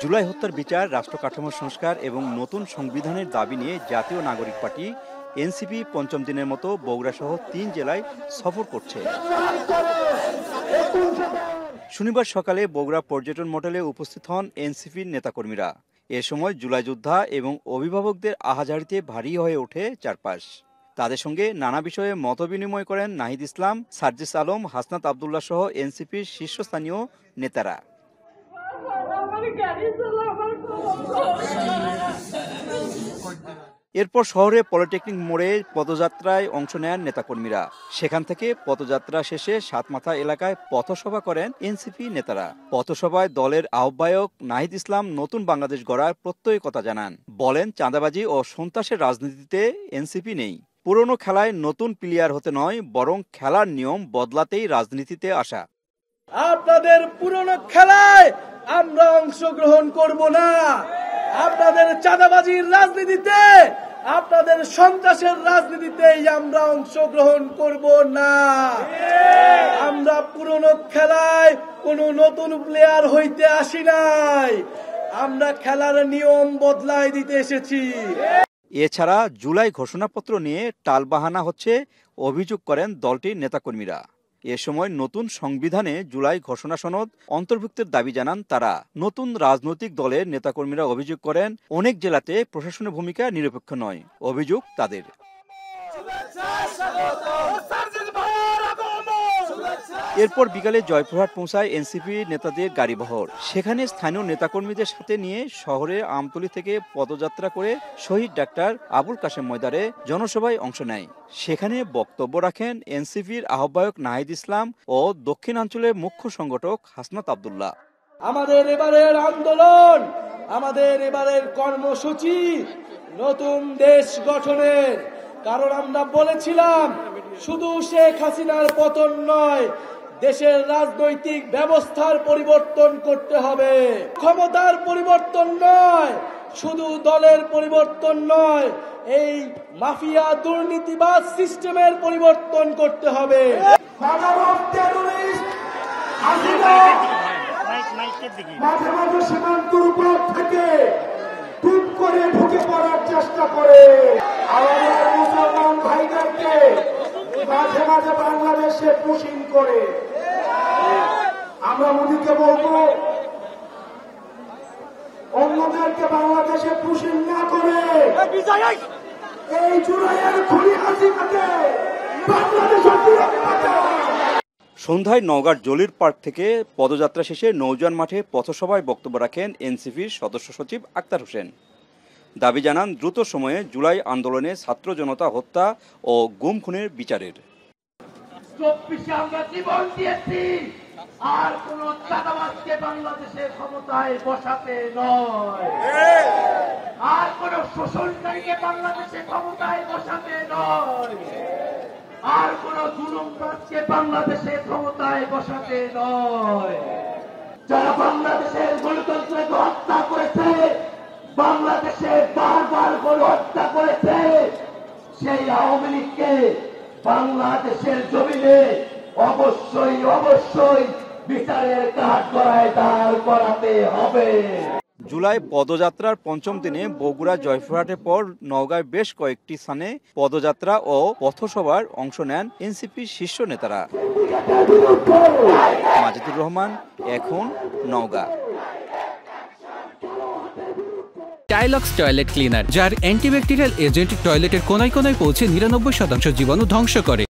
জুলাই হত্যার বিচার, রাষ্ট্র কাঠামো সংস্কার এবং নতুন সংবিধানের দাবি নিয়ে জাতীয় নাগরিক পার্টি এনসিপি পঞ্চম দিনের মতো বগুড়া সহ ৩ জেলায় সফর করছে। শনিবার সকালে বগুড়া পর্যটন মোটেলে উপস্থিত হন এনসিপির নেতাকর্মীরা। এ সময় জুলাই যোদ্ধা এবং অভিভাবকদের আহাজারিতে ভারী হয়ে ওঠে চারপাশ। তাদের সঙ্গে নানা বিষয়ে মতবিনিময় করেন নাহিদ ইসলাম, সার্জিস আলম, হাসনাত আবদুল্লাহ সহ এনসিপির শীর্ষস্থানীয় নেতারা। এরপর শহরে পলিটেকনিক মোড়ে পদযাত্রায় অংশ নেন নেতাকর্মীরা। সেখান থেকে পদযাত্রা শেষে সাতমাথা এলাকায় পথসভা করেন এনসিপি নেতারা। পথসভায় দলের আহ্বায়ক নাহিদ ইসলাম নতুন বাংলাদেশ গড়ার প্রত্যয়িকতা জানান। বলেন, চাঁদাবাজি ও সন্ত্রাসের রাজনীতিতে এনসিপি নেই। পুরনো খেলায় নতুন প্লেয়ার হতে নয়, বরং খেলার নিয়ম বদলাতেই রাজনীতিতে আসা। আপনাদের পুরনো খেলায় আমরা অংশগ্রহণ করব না। আপনাদের চাঁদাবাজির রাজনীতিতে, আপনাদের সন্ত্রাসের রাজনীতিতেই আমরা অংশগ্রহণ করব না। আমরা পুরনো খেলায় কোনো নতুন প্লেয়ার হইতে আসি নাই, আমরা খেলার নিয়ম বদলায় দিতে এসেছি। এছাড়া জুলাই ঘোষণাপত্র নিয়ে টালবাহানা হচ্ছে অভিযোগ করেন দলটির নেতাকর্মীরা। এ সময় নতুন সংবিধানে জুলাই ঘোষণা সনদ অন্তর্ভুক্তের দাবি জানান তারা। নতুন রাজনৈতিক দলের নেতাকর্মীরা অভিযোগ করেন, অনেক জেলাতে প্রশাসনের ভূমিকা নিরপেক্ষ নয়। অভিযোগ তাদের। এরপর বিকালে জয়পুরহাট পৌঁছায় এনসিপি নেতাদের গাড়িবহর। সেখানে স্থানীয় নেতাকর্মীদের সাথে নিয়ে শহরে আমতলী থেকে পদযাত্রা করে শহীদ ডাক্তার আবুল কাশেম ময়দানে জনসভায় অংশ নেয়। সেখানে বক্তব্য রাখেন এনসিপির আহ্বায়ক নাহিদ ইসলাম ও দক্ষিণাঞ্চলের মুখ্য সংগঠক হাসনাত আবদুল্লাহ। আমাদের এবারের আন্দোলন, আমাদের এবারের কর্মসূচি নতুন দেশ গঠনের। কারণ আমরা বলেছিলাম, শুধু শেখ হাসিনার পতন নয়, দেশের রাজনৈতিক ব্যবস্থার পরিবর্তন করতে হবে। ক্ষমতার পরিবর্তন নয়, শুধু দলের পরিবর্তন নয়, এই মাফিয়া দুর্নীতিবাজ সিস্টেমের পরিবর্তন করতে হবে। মাঝে মাঝে সীমান্তের উপর থেকে টুপ করে ঢুকে পড়ার চেষ্টা করে আমাদের মুসলমান ভাইদেরকে মাঝে মাঝে বাংলাদেশে পুশিং করে। আমরা মোদীকে বলবো, অন্যদেরকে বাংলাদেশে পুশিং না করে এই জুলাইয়ের খুনি হাসিনাকে বাংলাদেশের সন্ধ্যায় নওগাঁর জলির পার্ক থেকে পদযাত্রা শেষে নৌজান মাঠে পথসভায় বক্তব্য রাখেন এনসিপির সদস্য সচিব আক্তার হোসেন। দাবি জানান দ্রুত সময়ে জুলাই আন্দোলনে ছাত্র জনতা হত্যা ও গুম খুনের বিচারের। 24-এ আমরা জীবন দিয়েছি, আর কোন চাঁদাবাজকে বাংলাদেশে ক্ষমতায় বসাতে নয়, আর কোন শোষণকারীকে বাংলাদেশে ক্ষমতায় বসাতে নয়, আর কোন জুলুমবাজকে বাংলাদেশে ক্ষমতায় বসাতে নয়। যারা বাংলাদেশের গণতন্ত্রকে হত্যা করেছে, বাংলাদেশে বারবার গণহত্যা করেছে, সেই আওয়ামী লীগকে বাংলাদেশের জমিনে অবশ্যই অবশ্যই বিচারের কাঠগড়ায় দাঁড় করাতে হবে। জুলাই পদযাত্রার পঞ্চম দিনে বগুড়া জয়পুরহাটের পর নওগাঁয় বেশ কয়েকটি স্থানে পদযাত্রা ও পথসভার অংশ নেন এনসিপির শীর্ষ নেতারা। মাজিদুর রহমান, এখন নওগাঁ। টাইলক্স টয়লেট ক্লিনার, যার অ্যান্টিব্যাকটেরিয়াল এজেন্ট টয়লেটের কোনায় কোনায় পৌঁছে 99% জীবাণু ধ্বংস করে।